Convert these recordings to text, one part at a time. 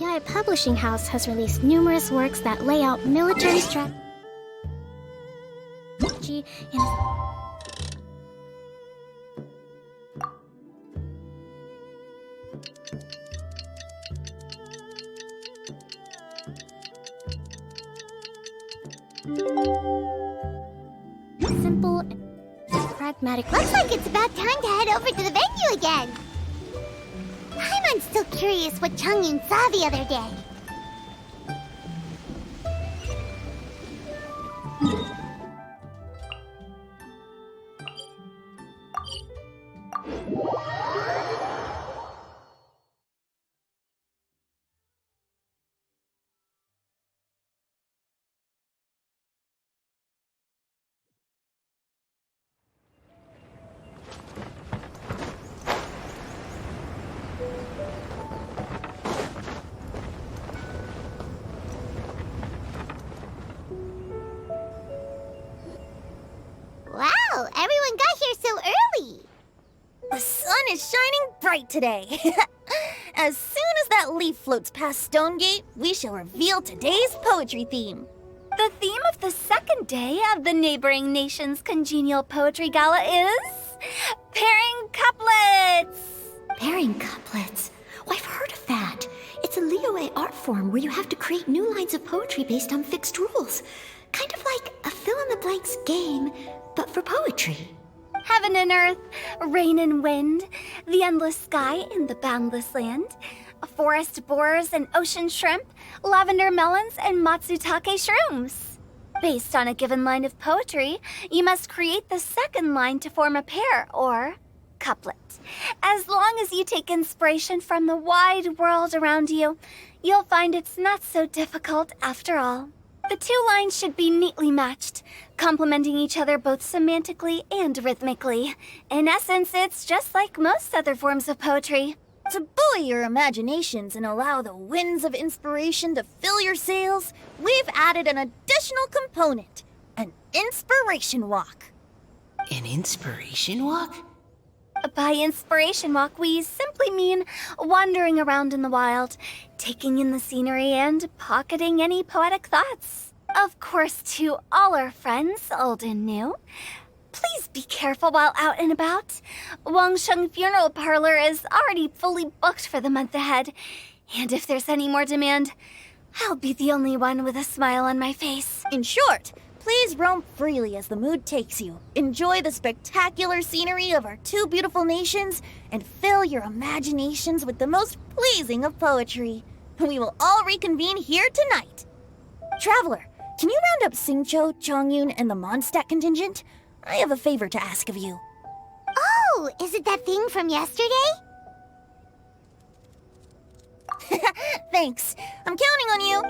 Yaya Publishing House has released numerous works that lay out military strategy in simple and pragmatic. Looks like it's about time to head over to the venue again. I'm still curious what Chongyun saw the other day. Wow, everyone got here so early. The sun is shining bright today. As soon as that leaf floats past Stonegate, we shall reveal today's poetry theme. The theme of the second day of the neighboring nation's congenial poetry gala is pairing couplets. Pairing couplets? Oh, I've heard of that. It's a Liyue art form where you have to create new lines of poetry based on fixed rules. Kind of like a fill-in-the-blanks game, but for poetry. Heaven and earth, rain and wind, the endless sky and the boundless land, forest borers and ocean shrimp, lavender melons and matsutake shrooms. Based on a given line of poetry, you must create the second line to form a pair, or couplet. As long as you take inspiration from the wide world around you, you'll find it's not so difficult after all. The two lines should be neatly matched, complementing each other both semantically and rhythmically. In essence, it's just like most other forms of poetry. To buoy your imaginations and allow the winds of inspiration to fill your sails, we've added an additional component, an inspiration walk. An inspiration walk? By inspiration walk, we simply mean wandering around in the wild, taking in the scenery and pocketing any poetic thoughts. Of course, to all our friends, old and new, please be careful while out and about. Wangsheng Funeral Parlor is already fully booked for the month ahead, and if there's any more demand, I'll be the only one with a smile on my face. In short, please roam freely as the mood takes you. Enjoy the spectacular scenery of our two beautiful nations and fill your imaginations with the most pleasing of poetry. We will all reconvene here tonight. Traveler, can you round up Singcho, Chongyun, and the Mondstadt contingent? I have a favor to ask of you. Oh, is it that thing from yesterday? Thanks. I'm counting on you.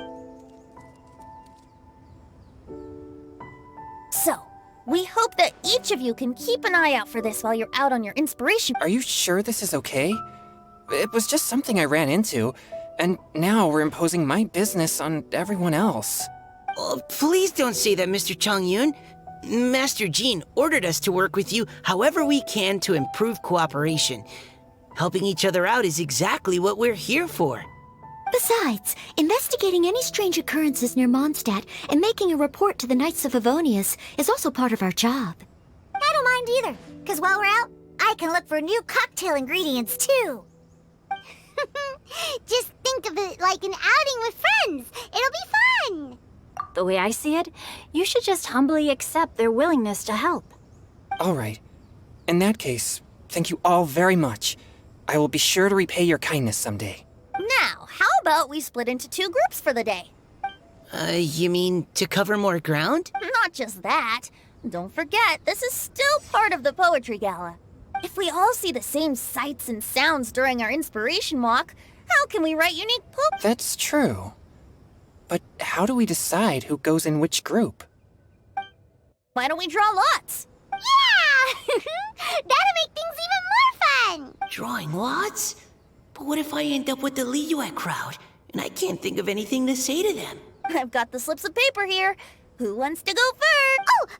So, we hope that each of you can keep an eye out for this while you're out on your inspiration. Are you sure this is okay? It was just something I ran into, and now we're imposing my business on everyone else. Oh, please don't say that, Mr. Chongyun. Master Jean ordered us to work with you however we can to improve cooperation. Helping each other out is exactly what we're here for. Besides, investigating any strange occurrences near Mondstadt and making a report to the Knights of Avonius is also part of our job. I don't mind either, because while we're out, I can look for new cocktail ingredients too. Just think of it like an outing with friends. It'll be fun. The way I see it, you should just humbly accept their willingness to help. All right. In that case, thank you all very much. I will be sure to repay your kindness someday. Now, how about we split into two groups for the day? You mean to cover more ground? Not just that. Don't forget, this is still part of the Poetry Gala. If we all see the same sights and sounds during our inspiration walk, how can we write unique poems? That's true. But how do we decide who goes in which group? Why don't we draw lots? Yeah! That'll make things even more fun. Drawing lots? But what if I end up with the Liyue crowd, and I can't think of anything to say to them? I've got the slips of paper here. Who wants to go first? Oh,